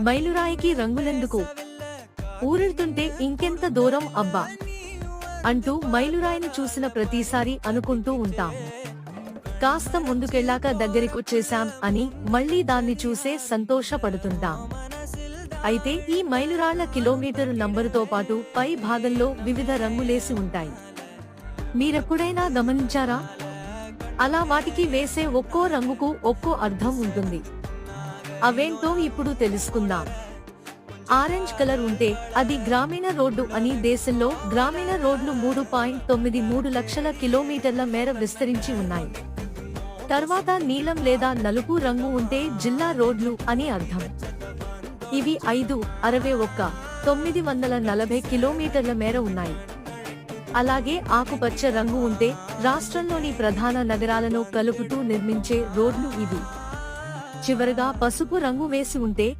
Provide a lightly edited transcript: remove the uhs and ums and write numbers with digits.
మైలురాయికి రంగులెందుకు, ఊరెళ్తుంటే ఇంకెంత దూరం అబ్బా అంటూ మైలురాయిని చూసిన ప్రతిసారి అనుకుంటూ ఉంటాం. కాస్త ముందుకెళ్ళాక దగ్గరికొచ్చేశాం అని మళ్లీ దాన్ని చూసే సంతోషపడుతుంటాం. అయితే ఈ మైలురాళ్ల కిలోమీటరు నంబరుతో పాటు పై భాగంలో వివిధ రంగులేసి ఉంటాయి. మీరెప్పుడైనా గమనించారా? అలా వాటికి వేసే ఒక్కో రంగుకు ఒక్కో అర్థం ఉంటుంది. అవేంటో ఇప్పుడు తెలుసుకుందాం. ఆరెంజ్ కలర్ ఉంటే అది గ్రామీణ రోడ్డు అని. దేశంలో గ్రామీణ రోడ్లు 3.93 లక్షల కిలోమీటర్ల మేర విస్తరించి ఉన్నాయి. తర్వాత నీలం లేదా నలుపు రంగు ఉంటే జిల్లా రోడ్లు అని అర్థం. ఇవి 5,61,940 కిలోమీటర్ల మేర ఉన్నాయి. అలాగే ఆకుపచ్చ రంగు ఉంటే రాష్ట్రంలోని ప్రధాన నగరాలను కలుపుతూ నిర్మించే రోడ్లు ఇవి. చివరగా పసుపు రంగు వేసి ఉంటే